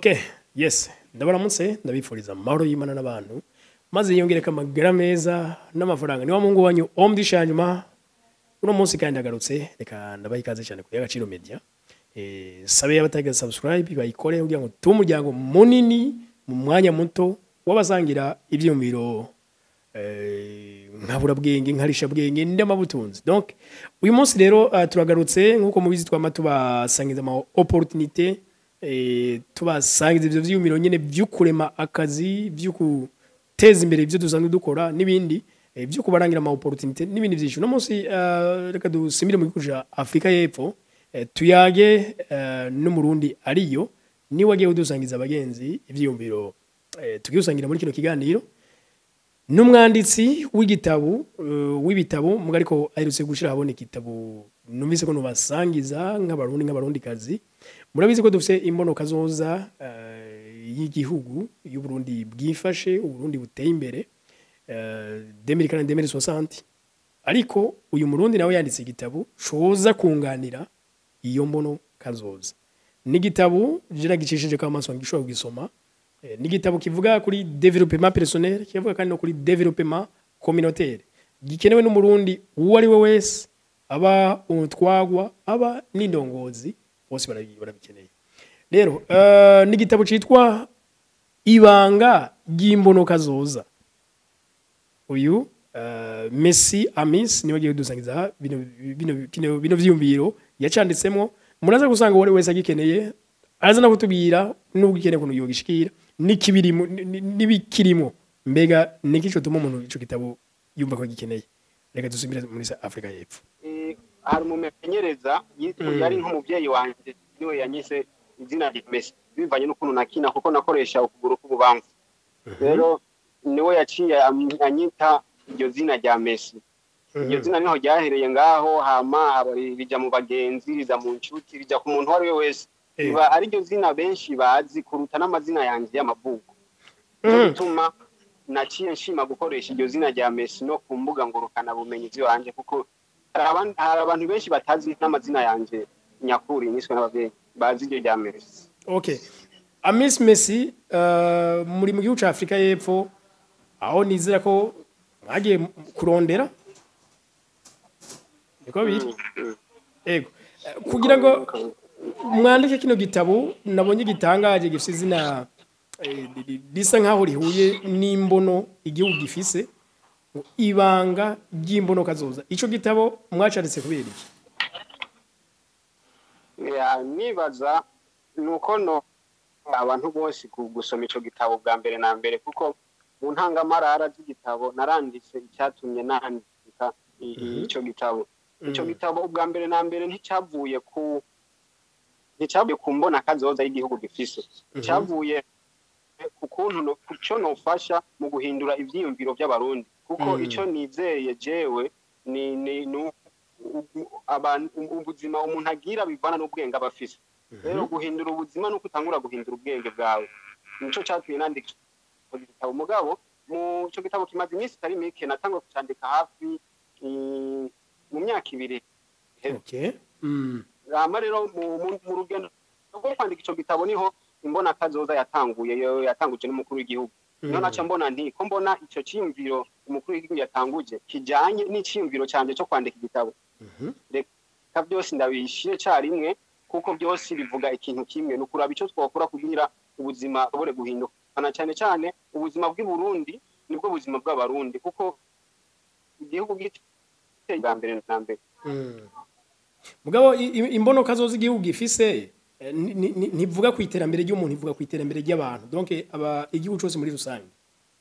Okay, yes. Ndabaramutse ndabifuriza amahoro y'Imana n'abantu. Maze yongereka amagara meza n'amafaranga. Ni wa Mungu wanyu omdishanyuma. Uno munsi kandi agarutse reka ndabaha ikaze cyane kuri Agaciro Media. Sabe abataga subscribe bayikore kugira ngo tumuryango munini mu mwanya muto wabasangira ivyumviro nkabura bwenge nkarisha bwenge ndamabutunzi. Donc uyu munsi rero turagarutse nkuko mubizi twama tubasangiza ama opportunité tubasangiza ivyo vyumviro nyene vy'ukurema akazi vy'ukuteza imbere ivyo dusanzwe dukora n'ibindi vyo kubarangira ama opportunité n'ibindi vyinshi. No munsi reka dusimire mu gikuja Afrika y'Epfo tuyage n'umurundi ariyo ni wagiye udusangiza abagenzi ivyumviro tugiusangira muri kino kiganiro n'umwanditsi w'ibitabo mugariko aherutse gushira habone kitabo numvise ko nubasangiza nk'abarundi kazi. Murabizi ko dufise imbono kazoza y'igihugu y'u Burundi bwifashe uburundi buteye imbere 2040-2060 ariko uyu murundi nawe yanditse igitabo coza kunganira iyo mbono kazoza. Ni igitabo jiragicishije kwa maso ngishobora kugisoma. Ni igitabo kivuga kuri développement personnel, kivuga kandi no kuri développement communautaire. Gikenewe n'umurundi uwo ari we wese aba umutwagwa aba n'indongozi bose barabikeneye. Rero ni igitabo citwa Ibanga ry'imbono kazoza. Uyu Messi Amis niwe giye dusangiza bino vyumviro yacanditsemo. Muraza gusanga wari wese agikeneye aza nakutubira nubwo ikeneye kuno yogishikira nikibirimo nibikirimo mbega nikico tuma umuntu ico kitabo yumva ko gikeneye. Reka dusubire muri Afrika y'Epfo. Hari umumenyereza yari nk'umuvyeyi wanje niwe yanyise izina rya Messi bivanye n'ukuntu nakina kuko nakoresha ukuguru k'ububamfu. Rero niwe yaciye anyita iryo zina rya Messi. Iryo zina niho ryahereye ngaho hama bija mu bagenzi riza mu nshuti rija ku muntu wari we wese. Iba ari ryo zina benshi bazi kuruta n'amazina yanje y'amavuko. Bituma naciye nshima gukoresha iryo zina rya Messi no ku mbuga ngurukana bumenyi z'yanje kuko hari abantu benshi batazi n'amazina yanje nyakuri niswe n'abavyeyi bazi iryo rya Messi. Okay. Amis Messi muri mu gihugu ca Afrika y'Epfo aho nizera ko mwagiye kurondera niko biri. Ego kugira ngo mwandike kino gitabo nabonye gitangaje gifise izina risa nkaho rihuye n'imbono igihugu gifise ibanga ry'imbono kazoza. Ico gitabo mwacanditse kubera iki? Nibaza nuko no abantu bose gusoma ico gitabo bwa mbere na mbere kuko mu ntangamarara z'igitabo naranditse icyatumye nandika ico gitabo. Ico gitabo ubwa mbere na mbere nticavuye ku mbona kazoza y'igihugu gifise. Cyavuye ku kuntu kuco nofasha mu guhindura ivyiyumviro by'abarundi kuko ico nizeye jewe ni ubuzima umuntu agira bivana n'ubwenge abafise. Rero guhindura ubuzima nuko utangura guhindura ubwenge bwawe. Nico cyatuye nandika igitabo mugabo mu cyo gitabo kimaze iminsi itari mike natangwa kucandika hafi mu myaka 2. Okay. Rama rero mu rugendo rwo kwandika ico gitabo niho imbona kazoza yatanguje n'umukuru w'igihugu. Niho naca mbona nti ko mbona ico cyimviro umukuru w'igihugu yatanguje kijanye n'icimviro cyanje cyo kwandika igitabo. Reka byose ndabishire carimwe kuko byose bivuga ikintu kimwe nukuraba ico twakora kugira ubuzima bure guhinduka. Kana cyane ubuzima bw'i Burundi nibwo buzima bw'abarundi kuko igihugu giteye mbere na mbere. Mugabo imbono kazoza igihugu gifise ntivuga ku iterambere ry'umuntu ivuga ku iterambere ry'abantu. Donc igihugu cyose muri rusange.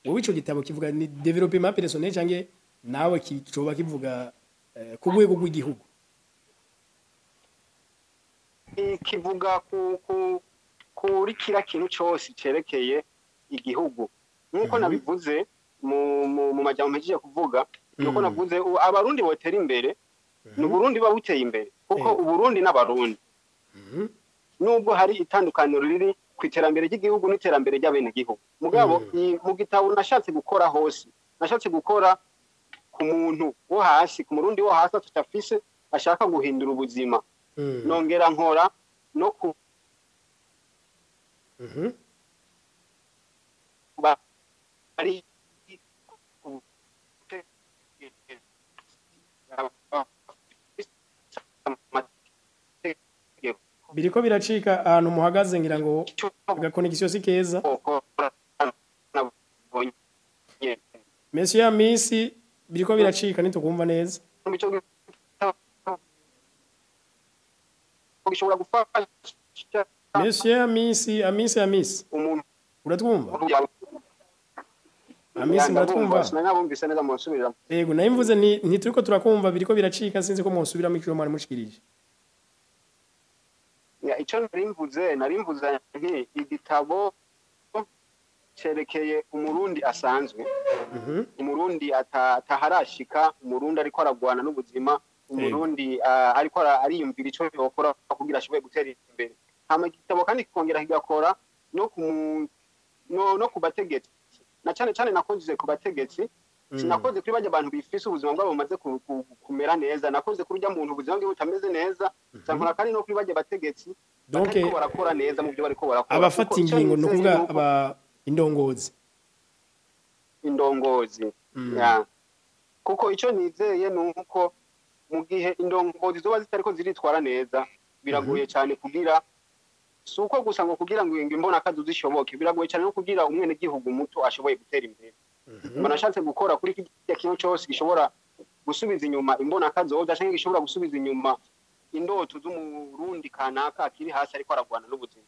Wowe ico gitabo kivuga ni développement personnel canke nawe kicoba kivuga ku rwego rw'igihugu? Kivuga kuri kira kintu cyose cerekeye igihugu. Nkuko nabivuze mu majambo mpejeje kuvuga nuko navuze abarundi botera imbere n'Uburundi babuteye imbere kuko Uburundi n'abarundi. Nubwo hari itandukaniro riri ku iterambere ry'igihugu n'iterambere ry'abene gihugu. Mugabo mu gitabo nashatse gukora hose. Nashatse gukora ku muntu wo hasi, ku murundi wo hasi atafise ashaka guhindura ubuzima. Nongera nkora no ku Mhm. bari biriko biracika ahantu muhagaze ngira ngo agakonegisiyo si keza. Monsieur Amisi biriko biracika ntitukumva neza. gishobora gufasha Monsieur Amisi umuntu uratwumva? Amisi muratwumva? sinabumvise neza mu nsubiramo. Yego nayimvuze ntituriko turakumva biriko biracika sinzi ko mwosubiramo ico mwari mushikirije. Icyo narimvuze nti igitabo cerekeye umurundi asanzwe, umurundi ataharashika, umurundi ariko aragwana n'ubuzima, umurundi ariko ariyumvira icyo yokora kugira ashobore gutera imbere. Hama igitabo kandi kikongera kigakora no ku bategetsi, na cyane cyane nakoze ku bategetsi, sinakoze kuri bajya abantu bifise ubuzima bwabo bumaze kumera neza, nakoze kuri urya muntu ubuzima bwe butameze neza, sankora kandi no kuri bajya bategetsi donc barakora neza mu byo bariko barakora. Abafata ingingo no kuvuga indongozi kuko icyo nizeye nuko mu gihe indongozi zoba zitariko ziritwara neza biragoye cyane kugira suko gusa ngo kugira ngo imbona kazi zishoboke, biragoye cyane no kugira umwene gihugu muto ashoboye gutera imbere. Banashatse gukora kuri kijya kintu cyose gishobora gusubiza inyuma imbona kazi oda cyangwa gishobora gusubiza inyuma indoto z'umurundi kanaka akiri hasi ariko aragwana n'ubuzima.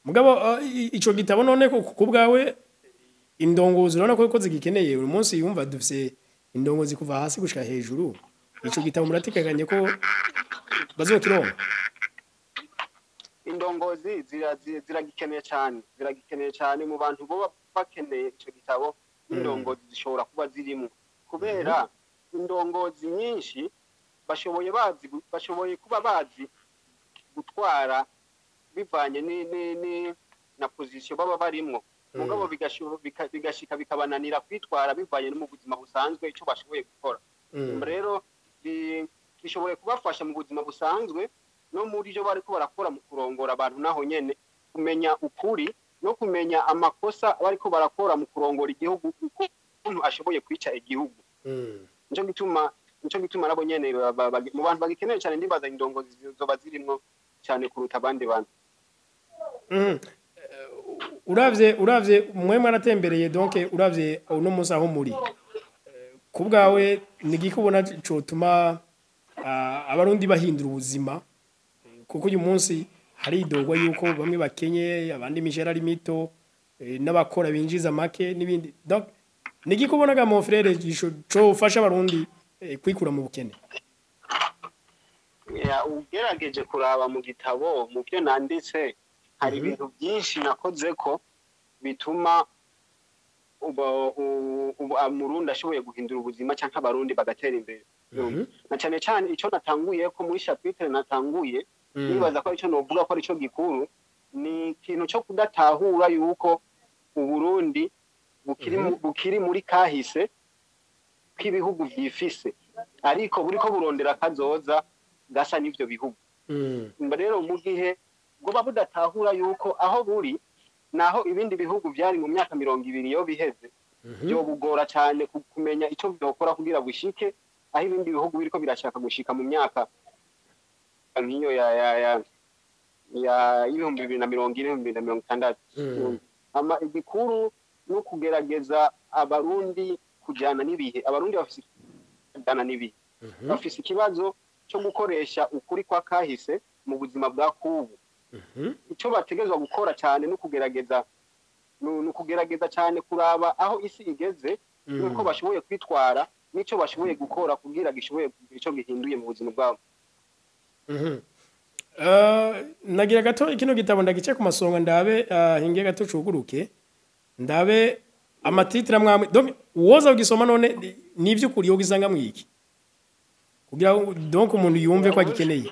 Mugabo ico gitabo none ko kubwawe indongozi urabona ko zigikeneye uyu munsi yumva dufise indongozi kuva hasi gushika hejuru, ico gitabo muratikaganye ko bazokironka? Indongozi ziragikeneye cyane mu bantu bo bakeneye ico gitabo. Indongozi zishobora kuba zirimo kubera indongozi nyinshi bashoboye kuba bazi gutwara bivanye na position baba barimwo, mugabo bigashika bikabananira kwitwara bivanye no mu buzima busanzwe icyo bashoboye gukora. Rero bishoboye kubafasha mu buzima busanzwe no muri byo bariko barakora mu kurongora abantu, naho nyene kumenya ukuri no kumenya amakosa bariko barakora mu kurongora igihugu, umuntu ashoboye kwica igihugu. Nico gituma nabo nyene mu bantu bagikeneye cyane ndibaza indongozi zoba zirimo cyane kuruta abandi bantu. Uravye mwe mwaratembereye, donc uravye uno munsi aho muri kubwawe nigikubona cotuma abarundi bahindura ubuzima, kuko uyu munsi hari idogwa yuko bamwe bakenye abandi mishera ari mito n'abakora binjiza make n'ibindi, donc nigikubonaga mon frère cyo ufasha abarundi kwikura mu bukene. Ugerageje kuraba mu gitabo mu byo nanditse hari ibintu byinshi nakoze ko bituma umurundi ashoboye guhindura ubuzima cyangwa abarundi bagatera imbere. Na cyane cyane icyo natanguye ko muri chapitre natanguye nibaza ko icyo novuga ko ari cyo gikuru, ni ikintu cyo kudatahura yuko uburundi bukiri muri kahise k'ibihugu byifise ariko buriko burondera kazoza gasa n'ivyo bihugu. Rero mu gihe bwo budatahura yuko aho buri naho ibindi bihugu byari mu myaka 200 yo biheze, byo bugora cyane kumenya icyo byokora kugira bushike aho ibindi bihugu biriko birashaka gushika mu myaka nk'iyo ya 2040 ama igikuru no kugerageza abarundi kujana n'ibihe. Abarundi bafise kujana n'ibihe, bafise ikibazo cyo gukoresha ukuri kwa kahise mu buzima bwa kubu. Icyo bategezwa gukora cyane no kugerageza cyane kuraba aho isi igeze nuko bashoboye kwitwara n'icyo bashoboye gukora kugira gishoboye icyo gihinduye mu buzima bwabo. Nagira gato ikino gitabo ndagice ku masonga ndabe hinge gato cuguruke ndabe amatitira mwamwe, donc woza ugisoma none nivyo kuri yo gisanga mwiki kugira donc umuntu yumve ko agikeneye.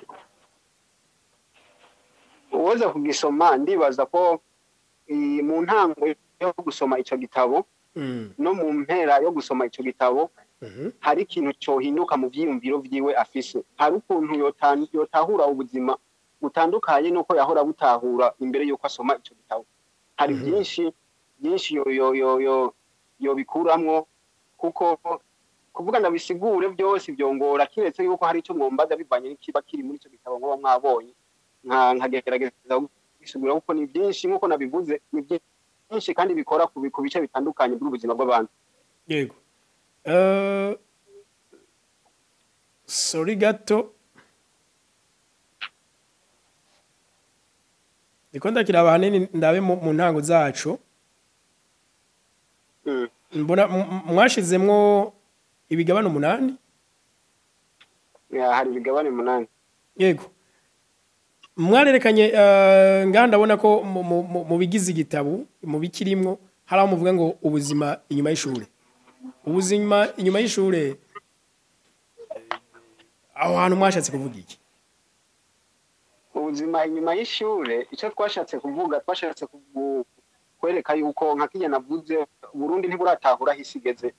Woza kugisoma ndibaza ko mu ntango yo gusoma ico gitabo no mu mpera yo gusoma ico gitabo hari ikintu cyo hinduka mu vyiyumviro vyiwe afise, hari ukuntu yotahura ubuzima butandukanye nuko yahora butahura imbere yuko asoma ico gitabo hari byinshi yo bikuramwo kuko kuvuga ndabisigure byose byongora kiretse yuko hari ico mwombaza bivanye n'ikiba kiri muri ico gitabo ngo mwabonye nkagerageza gusigura kuko ni byinshi nkuko nabivuze ni byinshi kandi bikora ku bice bitandukanye by'ubuzima bw'abantu. Yego. Sorry gato. Niko ndakira ahanini ndabe mu ntango zacu. Mbona mwashizemwo ibigabane 8? Hari ibigabane 8. Yego. Mwarerekanye ndabona ko mu bigize igitabo mu bikirimwo hari aho muvuga ngo ubuzima inyuma y'ishure. Ubuzima inyuma y'ishure aho hantu mwashatse kuvuga iki? Ubuzima inyuma y'ishure icyo twashatse kuvuga twashatse kwereka yuko nka kijya navuze Burundi ntiburatahura hisigeze.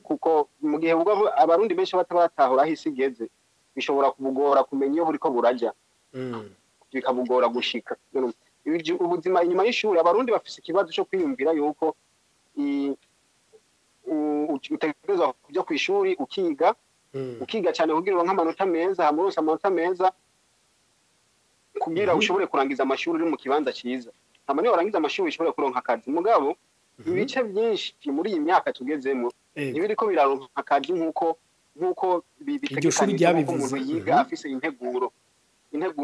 Kuko mu gihe ubwo abarundi benshi bataratahura hisigeze bishobora kubugora kumenya iyo buriko burajya. Bikabugora gushika. Ubuzima inyuma y'ishure abarundi bafise ikibazo cyo kwiyumvira yuko utegerezwa kujya ku ishuri ukiga cyane kugira nk'amanota meza hamuronsa amanota meza kugira ushobore kurangiza amashuri uri mu kibanza cyiza niyo warangiza amashuri ushobore kuronka akazi mugabo ibice byinshi muri iyi myaka tugezemo ntibiriko biraronka akazi nk'uko bitegekanye ko umuntu yiga afise integuro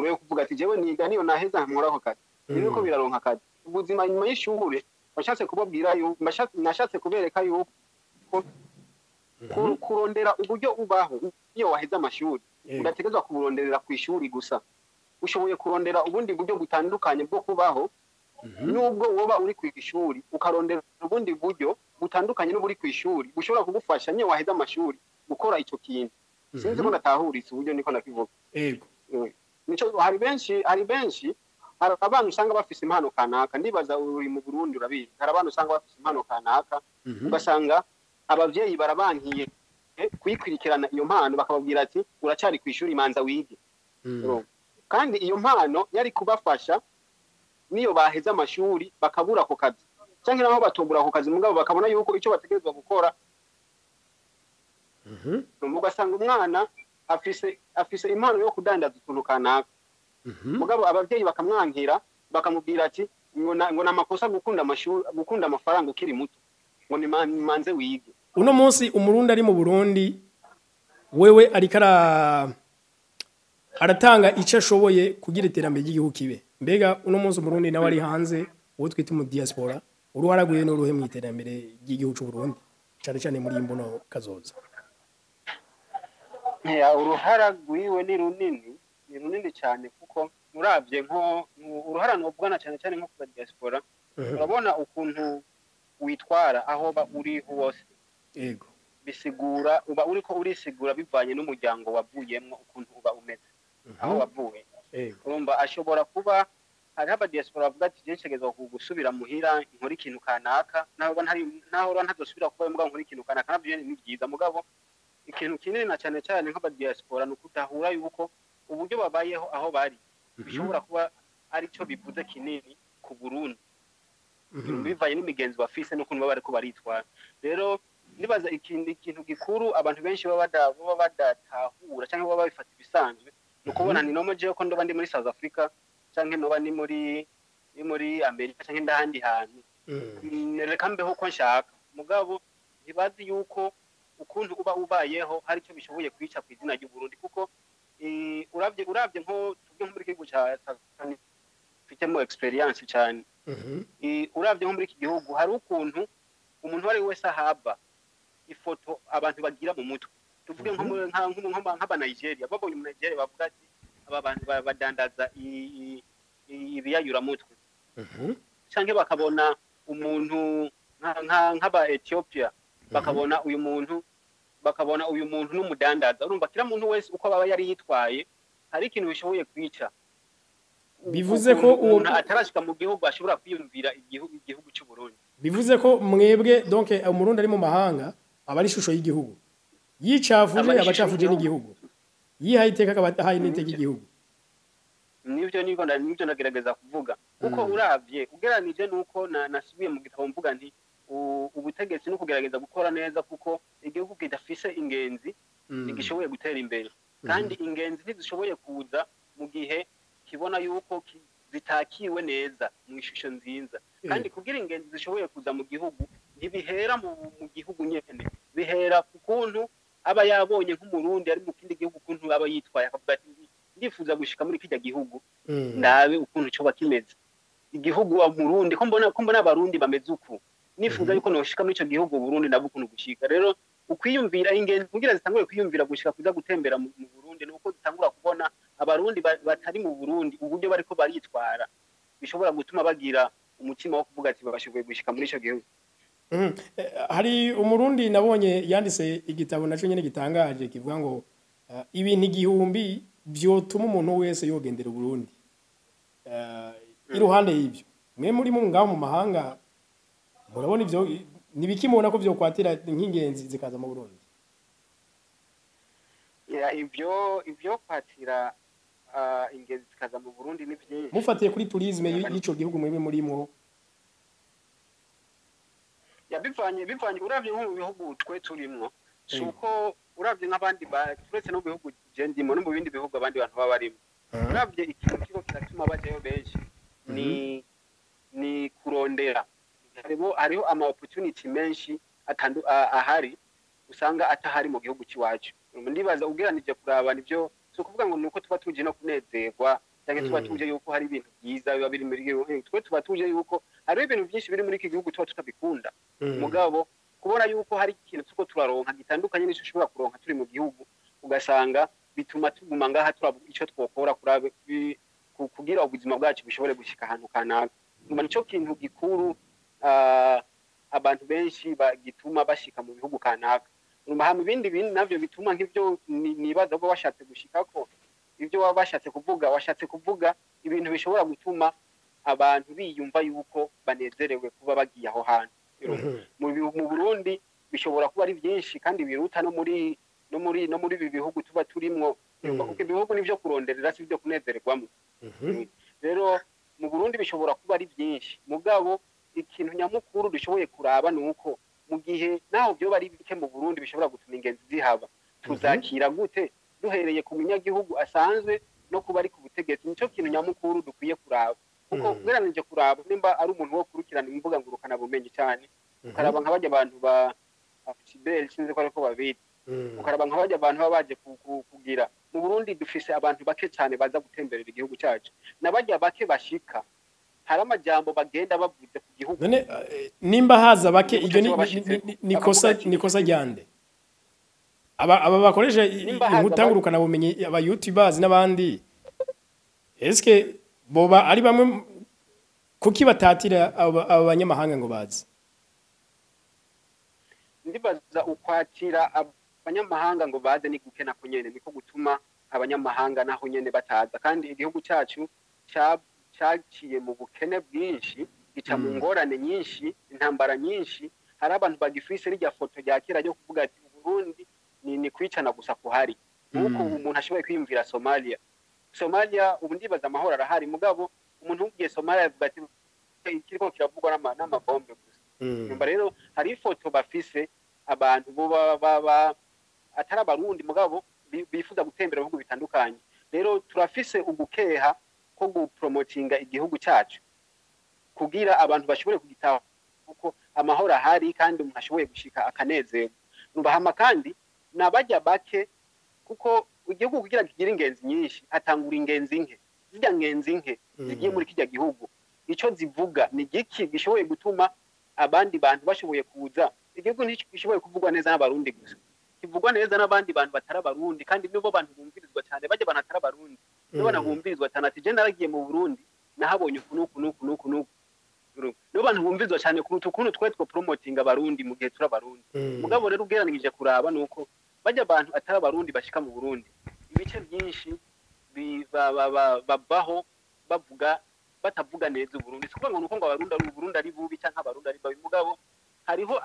yo kuvuga ati jewe niga niyo naheza nkoraho akazi ntibiriko biraronka akazi. Ubuzima nyuma y'ishure bashatse kubabwira nashatse kubereka yuko kurondera uburyo ubaho iyo waheza amashuri udategezwa kuburonderera ku ishuri gusa ushoboye kurondera ubundi buryo butandukanye bwo kubaho nubwo woba uri ku ishuri ukarondera ubundi buryo butandukanye n'uburi ku ishuri bushobora kugufasha niyo waheza amashuri gukora icyo kintu. Sinzi ko natahuritse uburyo niko nakivuga. Yego. Nico hari benshi hari abantu usanga bafise impano kanaka ndibaza uri mu Burundi urabizi hari abantu usanga bafise impano kanaka ugasanga abavyeyi barabankiye kuyikwirikirana iyo mpano bakababwira ati uracari ku ishuri manza wige. Kandi iyo mpano yari kubafasha niyo baheza amashuri bakabura ako kazi cyangwa naho batobura ako kazi mugabo bakabona yuko icyo bategerezwa gukora. Ugasanga umwana afise impano yo kudandaza utuntu kanaka mugabo abavyeyi bakamwankira bakamubwira ati ngo namakosa gukunda amafaranga ukiri muto ngo ni manze wige. Uno munsi umurundi ari mu Burundi wewe ariko aratanga icyo ashoboye kugira iterambere ry'igihugu kibe. Mbega uno munsi umurundi nawe ari hanze uwo twita mu diaspora uruharaguye n'uruhe mu iterambere ry'igihugu cy'u Burundi cyane cyane muri imbono kazoza? Uruharaguiwe ni runini cyane kuko muravye uruhara nobwana cyane cyane nko ku diaspora urabona ukuntu witwara aho ba uri hose. Yego. Bisigura uba uriko urisigura bivanye n'umuryango wavuyemwo ukuntu uba umeze aho wavuye. Urumva ashobora kuba hari aba diaspora bavuga ati jenshegezwa gusubira muhira nkora ikintu kanaka naho ntazosubira kuba mbwa nkora ikintu kanaka nabyo ni byiza mugabo ikintu kinini na cyane cyane nk'aba diaspora no kutahura yuko uburyo babayeho aho bari bishobora kuba ari cyo bivuze kinini ku Burundi bivanye n'imigenzo bafise no kuntu bari ko baritwara. Rero nibaza ikintu gikuru abantu benshi baba badatahura cyangwa baba bifata ibisanzwe no kubona ni nomo je ko ndoba ndi muri South Africa cyangwa noba ni muri America cyangwa ndahandi hantu reka mbeho ko nshaka mugabo ntibazi yuko ukuntu uba ubayeho hari cyo bishoboye kwica ku izina ry'u Burundi kuko uravye nko tubwe muri kigo cya Tanzania fitemo experience cyane. Uravye nko muri iki gihugu hari ukuntu umuntu wari wese ahaba ifoto abantu bagira mu mutwe tuvuge nk'aba Nigeria babonye mu Nigeria bavuga ati aba bantu badandaza ibiyayura mutwe cyangwa bakabona umuntu nk'aba Ethiopia bakabona uyu muntu n'umudandaza. Urumva kira muntu wese uko baba yari yitwaye hari ikintu bishoboye kwica. Bivuze ko umuntu atarashika mu gihugu ashobora kwiyumvira igihugu cy'u Burundi. Bivuze ko mwebwe donc umurundi ari mu mahanga aba ari ishusho y'igihugu yicafuje abacafuje n'igihugu yihaye iteka akabahaye n'iteka igihugu. nibyo nagerageza kuvuga kuko uravye ugeranije nuko nasubiye mu gitabo mvuga nti ubutegetsi no kugerageza gukora neza kuko igihugu kidafise ingenzi ntigishoboye gutera imbere kandi ingenzi ntizishoboye kuza mu gihe kibona yuko zitakiwe neza mu ishusho nziza kandi kugira ingenzi zishoboye kuza mu gihugu ntibihera mu gihugu nyene bihera ku kuntu aba yabonye nk'umurundi ari mu kindi gihugu kuntu aba yitwaye akavuga ati ndifuza gushika muri kijya gihugu ndabe ukuntu cyo bakimeze igihugu wa Burundi ko mbona abarundi bameze uku nifuza yuko noshika muri ico gihugu Burundi nabo ukuntu gushika rero ukwiyumvira ingenzi kugira zitangure kwiyumvira gushika kuza gutembera mu Burundi nuko zitangura kubona abarundi batari mu Burundi uburyo bariko baritwara bishobora gutuma bagira umutima wo kuvuga ati babashoboye gushika muri ico gihugu hari umurundi nabonye yanditse igitabo naco nyene gitangaje kivuga ngo ibintu igihumbi byotuma umuntu wese yogendera Burundi iruhande y'ibyo mwe muri mu ngaho mu mahanga murabona ivyo nibikimubona ko byo kwatira nk'ingenzi zikaza mu Burundi ibyo kwatira ingenzi zikaza mu Burundi ni byinshi mufatiye kuri tourisme y'ico gihugu mwe murimo bivanye uravye nko mu bihugu twe turimwo suko uravye nk'abandi turetse no mu bihugu je ndimo no mu bindi bihugu abandi bantu baba barimo uravye ikintu kiko kiratuma bajayo benshi ni kurondera hariho ama opportunity menshi ahari usanga atahari mu gihugu ciwacu ndibaza ugeranije kuraba nivyo so kuvuga ngo nuko tuba tuje no kunezerwa cyangwa tuba tuje yuko hari ibintu byiza biba biri muri gihugu twe tuba tuje yuko hari ibintu byinshi biri muri iki gihugu tuba tutabikunda mugabo kubona yuko hari ikintu tuko turaronka gitandukanye n'icyo ushobora kuronka turi mu gihugu ugasanga bituma tuguma ngaha turaba ico twokora kurabe kugira ubuzima bwacu bushobore gushika ahantu kanaka nico kintu gikuru abantu benshi bagituma bashika mu bihugu kanaka mu bindi navyo bituma nk'ivyo nibaza ko bashatse gushikako ivyo baba bashatse kuvuga ibintu bishobora gutuma abantu biyumva yuko banezerewe kuba bagiye aho hantu mu Burundi bishobora kuba ari byinshi kandi biruta no muri ibi bihugu tuba turimwo kuko ibihugu nivyo kuronderera si byo kunezererwamo rero mu Burundi bishobora kuba ari byinshi mugabo ikintu nyamukuru dushoboye kuraba nuko mu gihe naho byo bari bike mu Burundi bishobora gutuma ingenzi zihaba tuzakira gute duhereye ku munyagihugu asanzwe no kuba ari ku butegetsi nico kintu nyamukuru dukwiye kuraba kuko kugeranije kuraba nimba ari umuntu wo kurukirana imbuga ngurukana bumenyi cyane ukaraba nk'abajya abantu ba Cibel sinzi ko ariko babiri ukaraba nk'abajya abantu baba baje kugira mu Burundi dufise abantu bake cyane baza gutemberera igihugu cyacu nabajya bake bashika hari amajambo bagenda bavuze ku gihugu none nimba haza bake ibyo nikosa ryande aba bakoresha inkutangurukana bumenyi aba YouTubers n'abandi eske boba ari bamwe kuki batatira abanyamahanga ngo bazi ndibaza ukwatira abanyamahanga ngo baze ni gukena ko nyene niko gutuma abanyamahanga naho nyene bataza kandi igihugu cyacu cyaciye mu bukene bwinshi gica mu ngorane nyinshi intambara nyinshi hari abantu bagifise rijya foto rya kera ryo kuvuga ati Burundi ni kwicana gusa kuhari nuko umuntu ashoboye kwiyumvira Somalia ubu ndibaza amahoro arahari mugabo umuntu ugiye Somalia avuga ati kiriko kiravugwa n'amabombe gusa nyumva rero hari ifoto bafise abantu bo atari abarundi mugabo bifuza gutembera mu bihugu bitandukanye rero turafise ugukeha ko gupromotinga igihugu cyacu kugira abantu bashobore kugitaho kuko amahoro ahari kandi umuntu ashoboye gushika akanezerwa nubahama kandi nabajya bake kuko igihugu kugira kigira ingenzi nyinshi atangura ingenzi nke zijya ngenzi nke zigiye muri kijya gihugu ico zivuga ni giki gishoboye gutuma abandi bantu bashoboye kuza igihugu ntishoboye kuvugwa neza n'abarundi gusa kivugwa neza n'abandi bantu batari abarundi kandi nibo bantu bumvirizwa cyane bajya bantu atari abarundi nibo bantu bumvirizwa cyane ati je naragiye mu Burundi nahabonye kunuku nibo bantu bumvirizwa cyane kuruta ukuntu twe promoting abarundi mu gihe turi abarundi mugabo rero ugeranije kuraba nuko bajya abantu atari abarundi bashika mu Burundi ibice byinshi babaho bavuga batavuga neza Burundi sikuvuga ngo nuko ngo abarundi ari bubi cyangwa abarundi ari babi mugabo hariho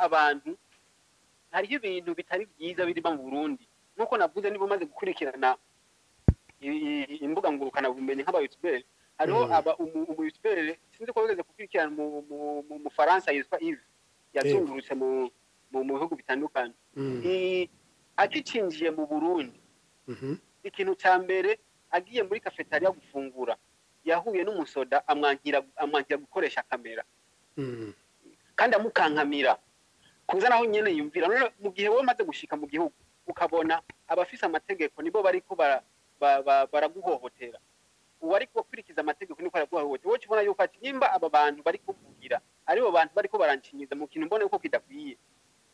ibintu bitari byiza biri mu Burundi nuko navuze nibo maze gukurikirana imbuga ngurukana bumenyi nk'aba youtubers hariho aba umu youtubers sinzi ko bageze kukurikirana mu Faransa yitwa Yves yazungurutse mu bihugu bitandukanye akicinjiye mu Burundi ikintu cya mbere agiye muri cafetaria gufungura yahuye n'umusoda amwankira gukoresha kamera kandi amukankamira kuza naho nyene yumvira none mu gihe wowe maze gushika mu gihugu ukabona abafise amategeko nibo bariko baraguhohotera uwari kubakurikiza amategeko niko araguhohotera wowe ubona yuko ati nimba aba bantu bari kuvugira aribo bantu bariko baranshinyiza mu kintu mbone uko kidakwiye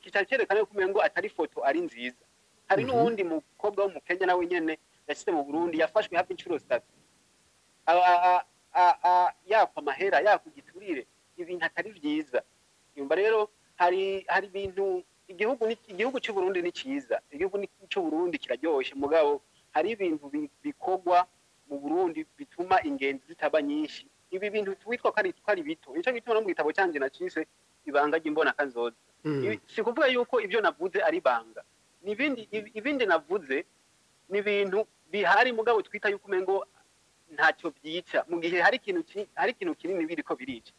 kitari cyerekana yuko umengo atari foto ari nziza hari n'uwundi mukobwa wo mu Kenya nawe nyene yashyize mu Burundi yafashwe hafi inshuro 3 yakwa amahera yakugiturire ibintu atari vyiza yumva rero hari ibintu igihugu cy'u Burundi ni cyiza igihugu cy'u Burundi kiraryoshe mugabo hari ibintu bikogwa mu Burundi bituma ingenzi zitaba nyinshi ibi bintu twitwa kari bito nicyo gituma no mu gitabo cyanje nacise ibanga ry'imbona kazoza si kuvuga yuko ibyo navuze ari banga ibindi navuze ni ibintu bihari mugabo twita yuko umengo ntacyo byica mu gihe hari ikintu kinini biriko birica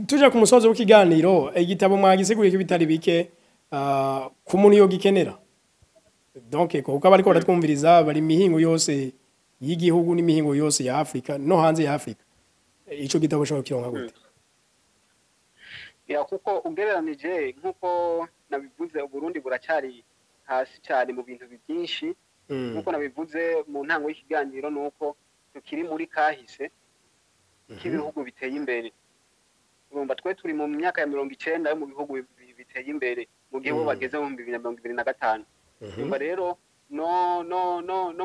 tuje ku musozo w'ikiganiro igitabo mwagisiguye ko bitari bike ku muntu yo gikenera donc kuko abariko baratwumviriza bari mihingo yose y'igihugu n'imihingo yose ya Afrika no hanze ya Afrika ico gitabo cyo kironka gute ya kuko ugereranije nkuko nabivuze Burundi buracari hasi cyane mu bintu byinshi nkuko nabivuze mu ntango y'ikiganiro nuko tukiri muri kahise k'ibihugu biteye imbere urumva twe turi mu myaka ya 90 yo mu bihugu biteye imbere mu gihe bo bageze mu 2025 urumva rero no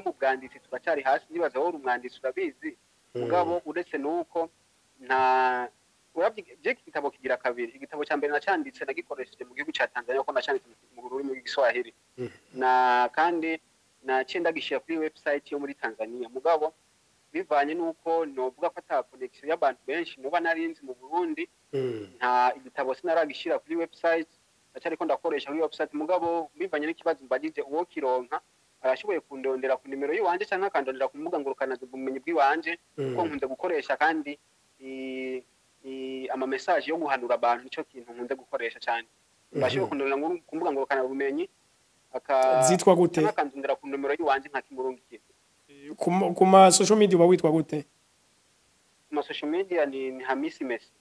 mu bwanditsi turacari hasi nibaza wowe umwanditsi urabizi mugabo uretse nuko nta je igitabo kigira kabiri igitabo cya mbere nacanditse nagikoresheje mu gihugu cya Tanzania ko nacanditse mu rurimi rw'Igiswahili na kandi nacenda gishira kuri website yo muri Tanzania mugabo bivanye nuko novuga ko ata connection y'abantu benshi noba narinzi mu Burundi nta igitabo sinaragishira kuri website acari ko ndakoresha kuri website mugabo bivanye n'ikibazo mbagije uwo kironka arashoboye kundondera ku nimero yiwanje cyangwa akandondera ku mbuga ngurukana bumenyi bw'iwanje ko nkunze gukoresha kandi ama message yo guhanura abantu nico kintu nkunze gukoresha cyane bashoboye kundondera ku mbuga ngurukana bumenyi zitwa gute akandondera ku nimero yiwanje nka kimurungikira kuma social media witwa gute kuma social media ni Hamisi Messi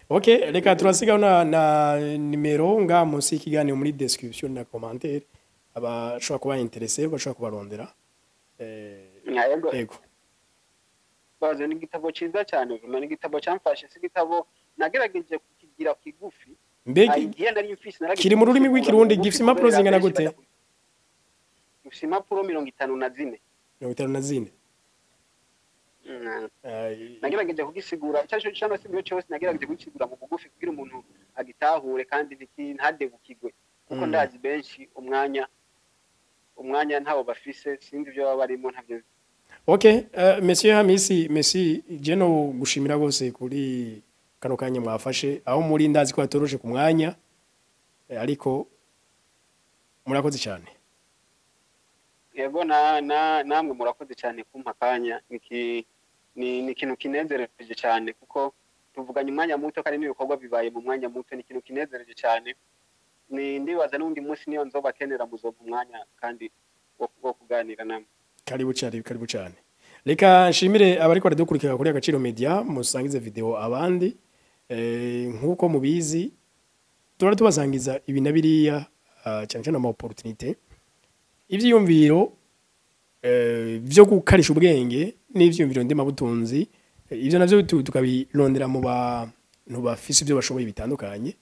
Okay, reka turasiga na nimero nga munsi y'ikiganiro muri description na commentaire abashobora kuba intéressé bashobora kubarondera yego bazo ni igitabo cyiza cyane ni igitabo cyamfashe si igitabo nagerageje kukigira kigufi mbegi kiri mu rurimi rw'ikirundi gifite impapuro zingana gute gifite impapuro 54 54 nagerageje kugisigura cyasho cyangwa se cyose nagerageje kugisigura mu bugufi kugira umuntu agitahure kandi ntadebukigwe kuko ndazi benshi umwanya ntabo bafise sinzi byo baba barimo ntavyo. Okay, monsieur Hamisi Messi jeno gushimira gose kuri kano kanya mwafashe aho muri ndazi ko atoroshe ku mwanya ariko murakoze cyane. Yego namwe murakoze cyane kumpa kanya ni ikintu kinezereje cyane kuko tuvuganye umwanya muto kandi n'ibikorwa bibaye mu mwanya muto ni ikintu kinezereje cyane ndibaza n'undi munsi niyo nzobakenera muzoga umwanya kandi wo kuganira namwe. Karibu cyane reka nshimire abari ko dukurikira kuri Agaciro Media musangize video abandi nkuko mubizi tubasangiza ibi nabiriya cyane cyane ama opportunité ivyiyumviro byo gukarisha ubwenge n'ivyiyumviro ndema butunzi ivyo navyo tukabirondera mu bantu bafise ibyo bashoboye bitandukanye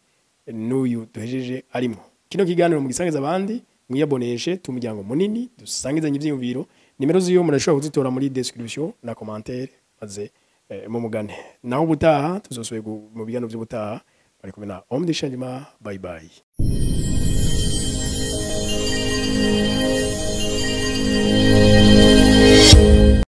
n'uyu duhejeje arimo kino kiganiro mu gisangiza abandi mwiyaboneshe tumuryango munini dusangizanye ivyiyumviro nimero ziyo murashobora kuzitora muri description na commentaire maze mu mugane naho ubutaha tuzosoye mu bigano by'ubutaha bari kumena Omdi Shanjima bye bye.